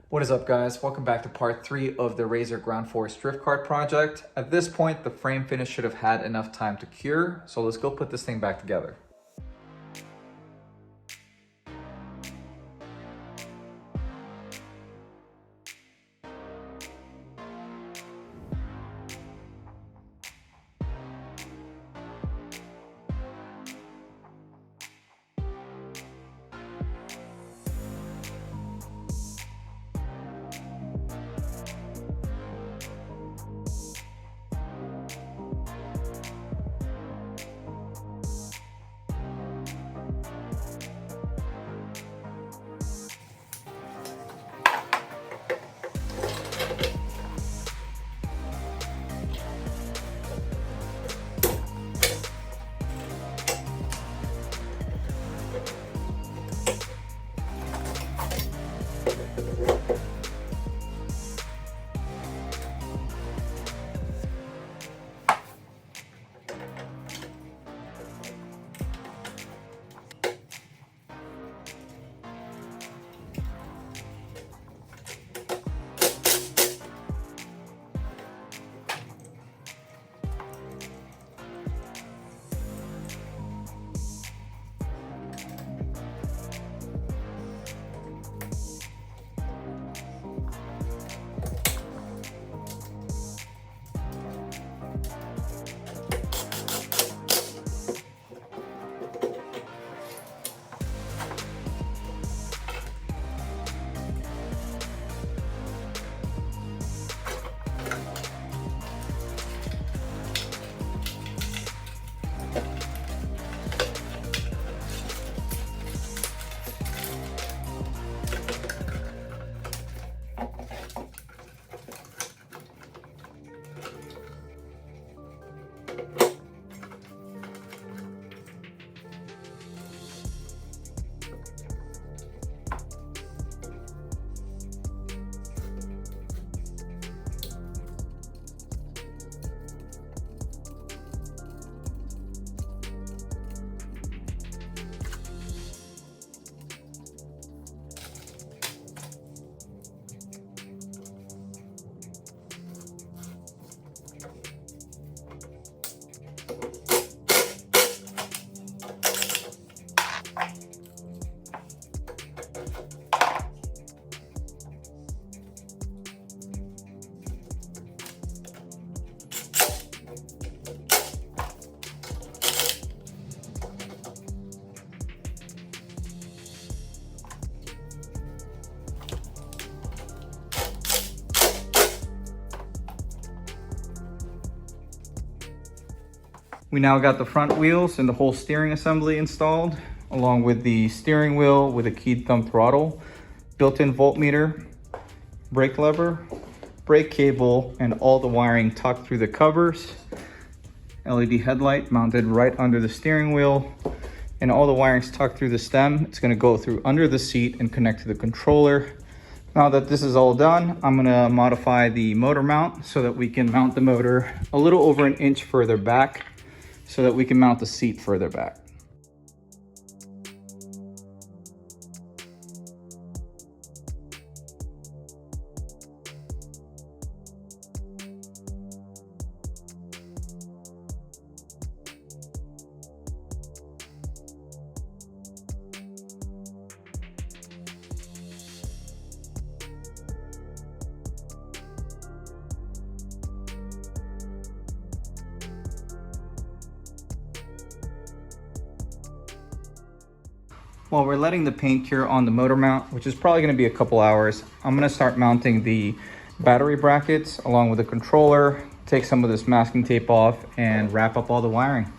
What is up, guys? Welcome back to part 3 of the Razor Ground Force Drift Kart project. At this point, the frame finish should have had enough time to cure, so let's go put this thing back together. We now got the front wheels and the whole steering assembly installed, along with the steering wheel with a keyed thumb throttle, built-in voltmeter, brake lever, brake cable, and all the wiring tucked through the covers, LED headlight mounted right under the steering wheel, and all the wiring's tucked through the stem. It's gonna go through under the seat and connect to the controller. Now that this is all done, I'm gonna modify the motor mount so that we can mount the motor a little over an inch further back, so that we can mount the seat further back. While we're letting the paint cure on the motor mount, which is probably going to be a couple hours, I'm going to start mounting the battery brackets along with the controller, take some of this masking tape off, and wrap up all the wiring.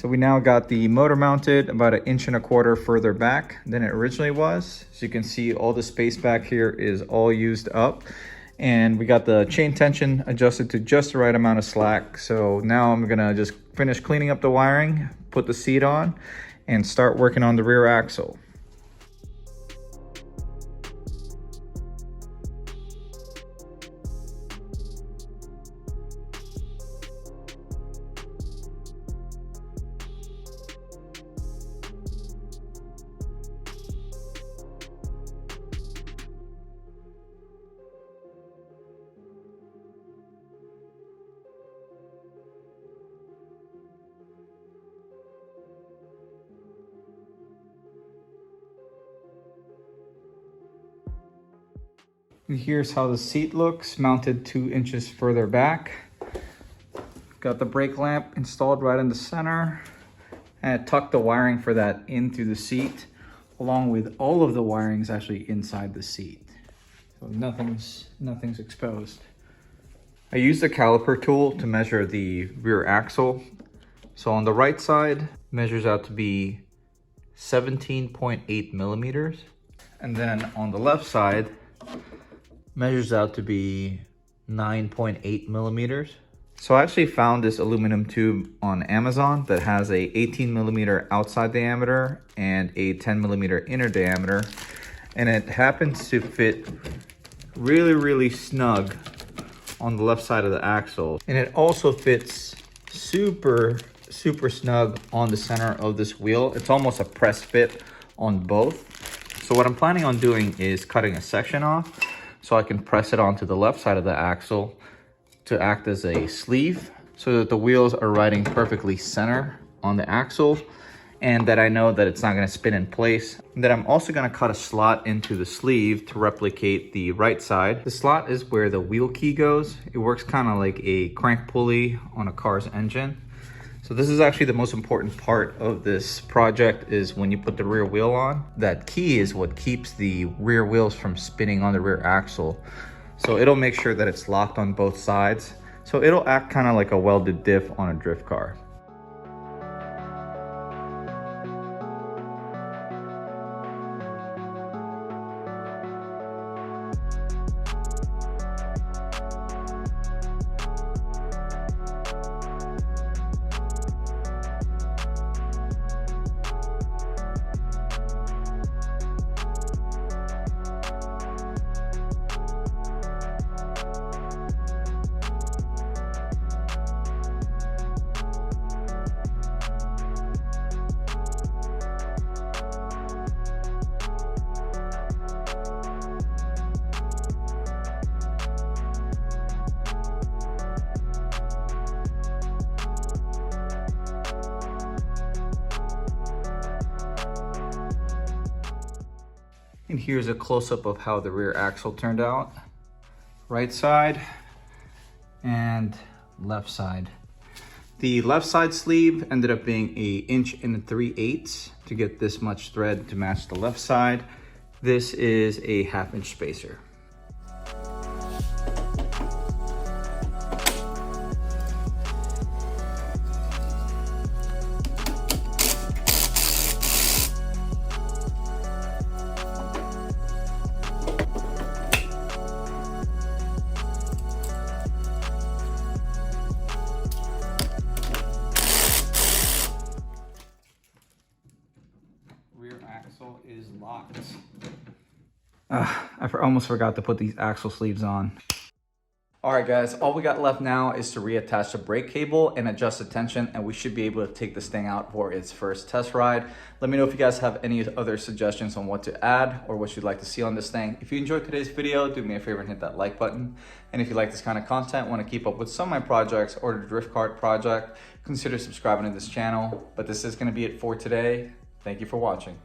So we now got the motor mounted about 1.25 inches further back than it originally was. So you can see all the space back here is all used up. And we got the chain tension adjusted to just the right amount of slack. So now I'm gonna just finish cleaning up the wiring, put the seat on, and start working on the rear axle. And here's how the seat looks, mounted 2 inches further back. Got the brake lamp installed right in the center. And I tucked the wiring for that in through the seat, along with all of the wirings actually inside the seat. So nothing's exposed. I used the caliper tool to measure the rear axle. So on the right side, measures out to be 17.8 millimeters. And then on the left side, measures out to be 9.8 millimeters. So I actually found this aluminum tube on Amazon that has a 18 millimeter outside diameter and a 10 millimeter inner diameter. And it happens to fit really snug on the left side of the axle. And it also fits super snug on the center of this wheel. It's almost a press fit on both. So what I'm planning on doing is cutting a section off so I can press it onto the left side of the axle to act as a sleeve so that the wheels are riding perfectly center on the axle and that I know that it's not going to spin in place. And then I'm also going to cut a slot into the sleeve to replicate the right side. The slot is where the wheel key goes. It works kind of like a crank pulley on a car's engine. So this is actually the most important part of this project, is when you put the rear wheel on. That key is what keeps the rear wheels from spinning on the rear axle. So it'll make sure that it's locked on both sides. So it'll act kind of like a welded diff on a drift car. And here's a close-up of how the rear axle turned out. Right side and left side. The left side sleeve ended up being 1 3/8 inches to get this much thread to match the left side. This is a 1/2 inch spacer. Axle is locked. I almost forgot to put these axle sleeves on. All right, guys, all we got left now is to reattach the brake cable and adjust the tension, and we should be able to take this thing out for its first test ride. Let me know if you guys have any other suggestions on what to add or what you'd like to see on this thing. If you enjoyed today's video, do me a favor and hit that like button. And if you like this kind of content, want to keep up with some of my projects or the Drift Kart project, consider subscribing to this channel. But this is going to be it for today. Thank you for watching.